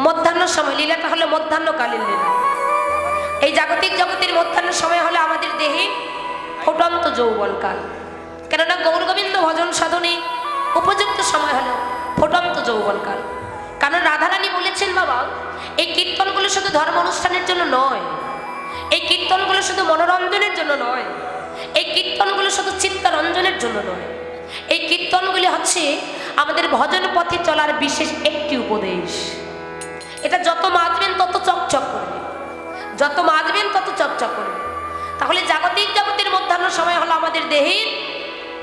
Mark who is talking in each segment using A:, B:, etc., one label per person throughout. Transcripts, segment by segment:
A: মধ্যাহ্ন সময়, লীলাটা হলো মধ্যাহ্নকালীন লীলা। এই জাগতিক জগতের মধ্যাহ্ন সময় হলো আমাদের দেহে ফুটন্ত যৌবনকাল। কেননা গৌর গোবিন্দ ভজন সাধনে উপযুক্ত সময় হলো ফুটন্ত যৌবনকাল। কারণ রাধারানী বলেছেন, বাবা এই কীর্তনগুলো শুধু ধর্ম অনুষ্ঠানের জন্য নয়, এই কীর্তনগুলো শুধু মনোরঞ্জনের জন্য নয়, এই কীর্তনগুলো শুধু চিত্তরঞ্জনের জন্য নয়, এই কীর্তনগুলি হচ্ছে আমাদের ভজন পথে চলার বিশেষ একটি উপদেশ। এটা যত মাজবেন তত চকচক করবে, যত মাজবেন তত চকচক করবে। তাহলে জাগতিক জগতের মধ্যাহ্ন সময় হলো আমাদের দেহের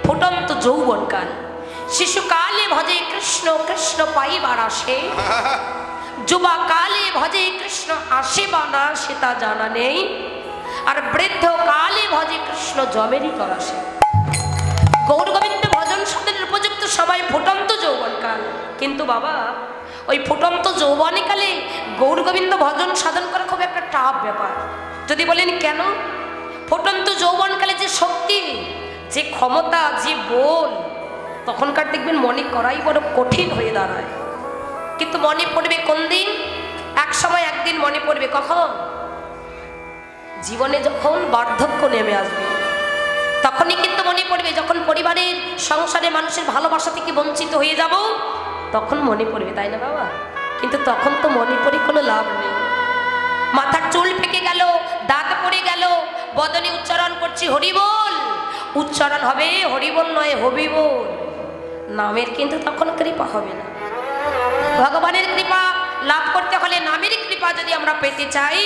A: ফুটন্ত যৌবনকাল। শিশুকালে ভজে কৃষ্ণ, কৃষ্ণ পাইবার আসে, যুবা কালে ভজে কৃষ্ণ আসে বা না সে তা জানা নেই, আর বৃদ্ধ কালে ভজে কৃষ্ণ জমেরই তরাসে। গৌর গোবিন্দ ভজন সাধনের উপযুক্ত সময় ফুটন্ত যৌবনকাল। কিন্তু বাবা ওই ফুটন্ত যৌবনকালে গৌর গোবিন্দ ভজন সাধন করা খুব একটা টাফ ব্যাপার। যদি বলেন কেন? ফুটন্ত যৌবনকালে যে শক্তি, যে ক্ষমতা, যে বল, তখনকার দেখবেন মনে করাই বড় কঠিন হয়ে দাঁড়ায়। কিন্তু মনে পড়বে কোন দিন? এক সময় একদিন মনে পড়বে। কখন? জীবনে যখন বার্ধক্য নেমে আসবে তখনই কিন্তু মনে পড়বে। যখন পরিবারের সংসারে মানুষের ভালোবাসা থেকে বঞ্চিত হয়ে যাব তখন মনে পড়বে, তাই না বাবা? কিন্তু তখন তো মনে পড়ে কোনো লাভ নেই। মাথার চুল পেকে গেল, দাঁত পড়ে গেল, বদনে উচ্চারণ করছি হরিবোল, উচ্চারণ হবে হরিবোল নয় হবিবোল। নামের কিন্তু তখন কৃপা হবে না। ভগবানের কৃপা লাভ করতে হলে, নামের কৃপা যদি আমরা পেতে চাই,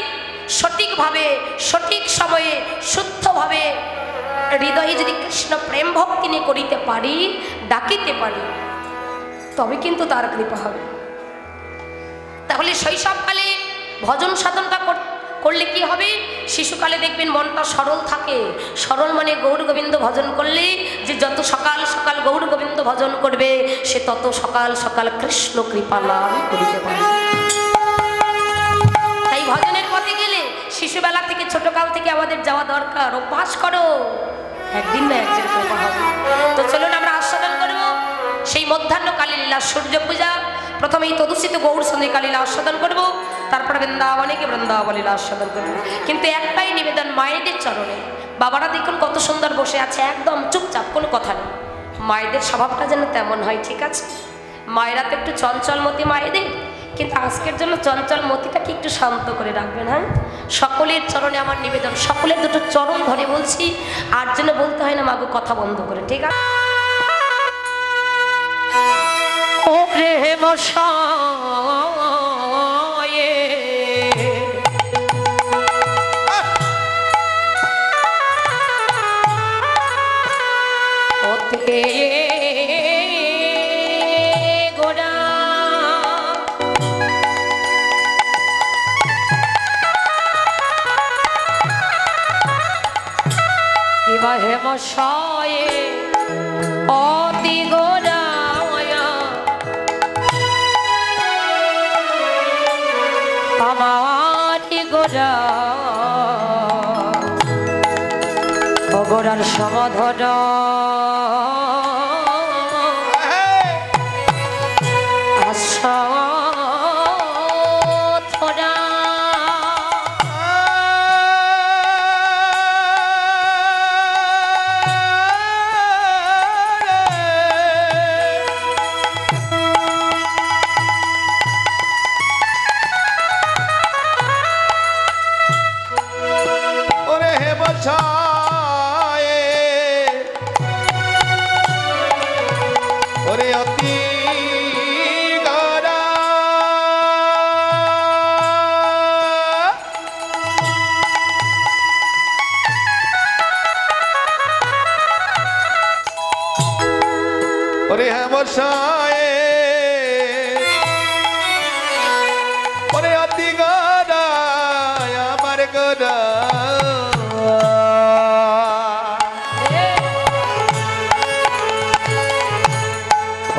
A: সঠিকভাবে সঠিক সময়ে শুদ্ধভাবে হৃদয়ে যদি কৃষ্ণ প্রেম ভক্তি নিয়ে করিতে পারি, ডাকিতে পারি, তবে কিন্তু তার কৃপা হবে। তাহলে শৈশবকালে ভজন সাধনটা করলে কি হবে? শিশুকালে দেখবেন মনটা সরল থাকে। সরল মানে গৌর গোবিন্দ ভজন করলে যে যত সকাল সকাল গৌর গোবিন্দ ভজন করবে সে তত সকাল সকাল কৃষ্ণ কৃপা লাভ করিতে পারে। তাই ভজনের পথে গেলে শিশুবেলা থেকে, ছোটকাল থেকে আমাদের যাওয়া দরকার। অভ্যাস করো, একদিন না একদিন কৃপা হবে। তো চলুন আমরা আস্বাদন করব সেই মধ্যাহ্নকালীন লীলা, সূর্য পূজা। প্রথমেই তদুষিত গৌর সন্ধিকা লীলা আস্বাদন করব, তারপরে বৃন্দাবনে গিয়ে বৃন্দাবন লীলা আস্বাদন করব। কিন্তু একটাই নিবেদন, মায়েদের চরণে। বাবারা দেখুন কত সুন্দর বসে আছে, একদম চুপচাপ, কোনো কথা নেই। মায়েদের স্বভাবটা যেন তেমন হয়, ঠিক আছে? মায়েরা তো একটু চঞ্চলমতি মায়েদের, কিন্তু আজকের জন্য চঞ্চল মতিটাকে একটু শান্ত করে রাখবেন। হ্যাঁ, সকলের চরণে আমার নিবেদন, সকলের দুটো চরণ ধরে বলছি, আর যেন বলতে হয় না মাগো কথা বন্ধ করে, ঠিক আছে? ও প্রেম সয়ে ওতে গোড়া কিবা হেম সয়ে অতি গোড়া আমারি গোড়া অগোড়ার সমাধন আশা থোড়া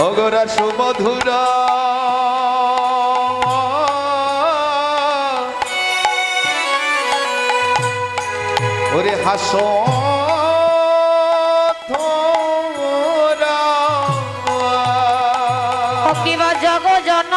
B: অগরা সুমধুরা ওরে হাস
A: কিবা জগ জন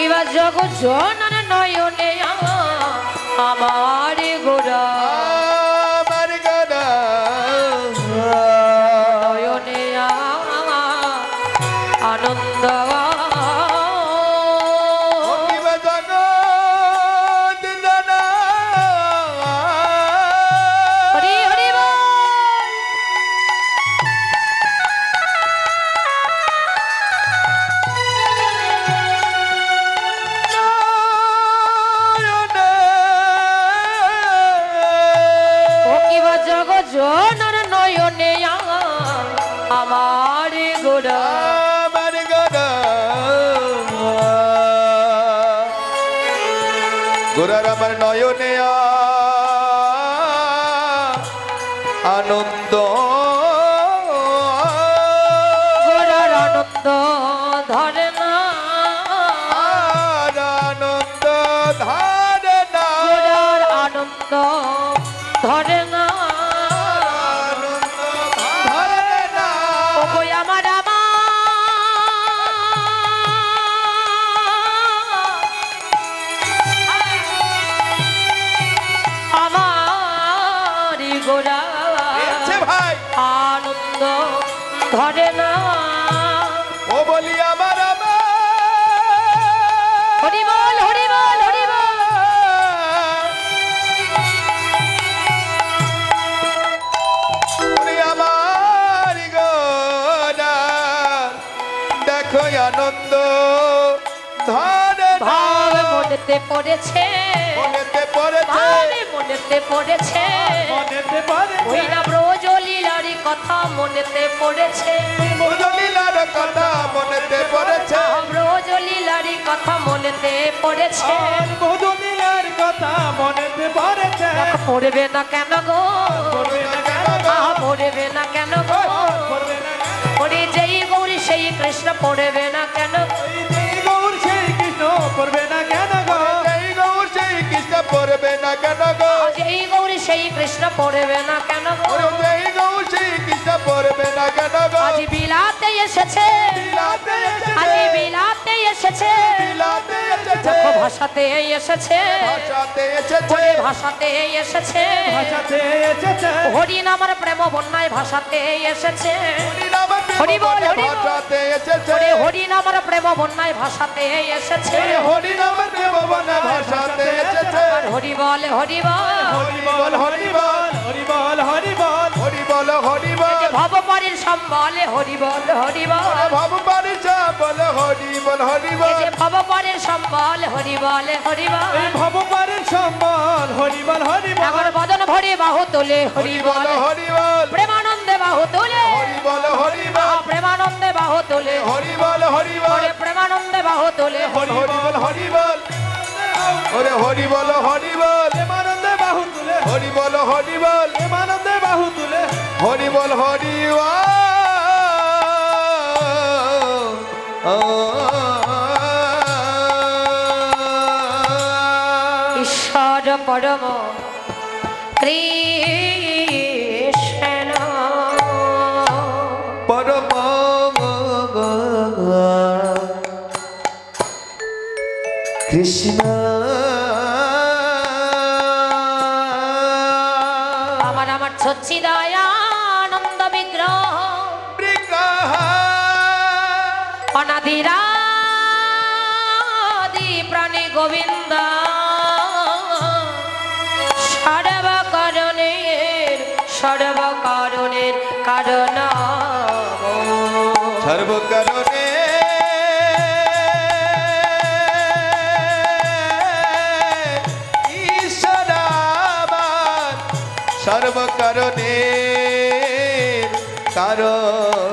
A: কিবা জগৎ জনন নয়নে আমার গোরা
B: আমার গোরা
A: নয়নে আনন্দ
B: কিবা জগৎ জনন
A: হরি হরি বল। ও কিবা জগৎ জনন নয়নে আমার গোরা
B: আমার গোরা গোরার আমার নয়নে আনন্দ
A: গোরার আনন্দ ধরে না
B: আর আনন্দ ধারে না
A: গোরার আনন্দ ধরে না
B: আনন্দ ধারে না
A: ও বই আমার আমার গোরা
B: এসে ভাই
A: আনন্দ ধরে না
B: ও বলি আমার
A: হরি বল হরি বল হরি বল।
B: ওরে আমার গোরা দেখো আনন্দ ধরে না
A: ভাব মনেতে পড়েছে
B: মনেতে পড়েছে
A: ভাব মনেতে পড়েছে ওই না ব্রজলীলারি কথা মনেতে পড়েছে
B: মধুলীলার কথা মনেতে পড়েছে
A: ব্রজলীলারি কথা মনেতে পড়েছে
C: মধুমিলার কথা মনেতে পড়েছে
A: দেখো পড়বে না কেন গো
B: পড়বে না কেন গো?
A: আহা পড়বে না কেন গো
C: পড়বে না কেন?
A: ওরে যেই গৌরী সেই কৃষ্ণ পড়বে না কেন
C: ওই যে গৌর সেই কৃষ্ণ পড়বে না কেন গো
B: এই গৌর সেই কৃষ্ণ পড়বে না কেন গো
A: যেই গৌরী সেই কৃষ্ণ পড়বে না কেন গো
B: ওরে এই গৌর সেই কৃষ্ণ পড়বে না কেন গো
A: আজ বিলাতে এসেছে
B: বিলাতে এসেছে,
A: আজ বিলাতে এসেছে
B: বিলাতে এসেছে
A: দেখো ভাষাতে এসেছে
B: ভাষাতে এসেছে
A: ওরে ভাষাতে এসেছে
C: ভাষাতে এসেছে
A: হরি নামের প্রেম বন্যায় ভাষাতে এসেছে
B: হরিনামের প্রেম
A: হরি বল, হরি বল।
B: ভাষাতে এসেছে
A: ওরে হরি নামের প্রেম বন্যায় ভাষাতে এসেছে
B: হরিনামের প্রেম ভাষাতে এসেছে
A: আর হরি বল হরি বল
C: হরি বল হরি বল হরি বল হরি বল
B: হরি বল হরি বল
A: ভবপারের সম্বলে হরি বল হরি বল
B: ভাব পারিছা বল হরি বল হরি
A: এই
B: বল
A: যে ভবপারের সম্বল হরি বল হরি বল
C: এই ভবপারের সম্বল হরি বল হরি বল
A: এখন বদন ভরে বাহু তোলে হরি বল
B: হরি বল
A: প্রেমানন্দে বাহু তোলে
B: হরি বল হরি বল
A: প্রেমানন্দে বাহু তোলে
B: হরি বল হরি বল
A: ওরে প্রেমানন্দে বাহু তোলে
B: হরি বল হরি বল ওরে হরি বল হরি বল
C: প্রেমানন্দে বাহু তুলে
B: হরি বল হরি বল
C: প্রেমানন্দে বাহু তুলে
B: হরি বল হরি
A: ঈশ্বর পরম কৃষ্ণ
B: পরম কৃষ্ণ
A: আমার আমার সচ্চিদানন্দ বিগ্রহ
B: বিগ্রহ
A: অনাদিরাদি প্রাণী গোবিন্দ সর্বকারণের কারণ
B: সর্বকারণে ঈশ্বর আমার সর্বকারণে কারণ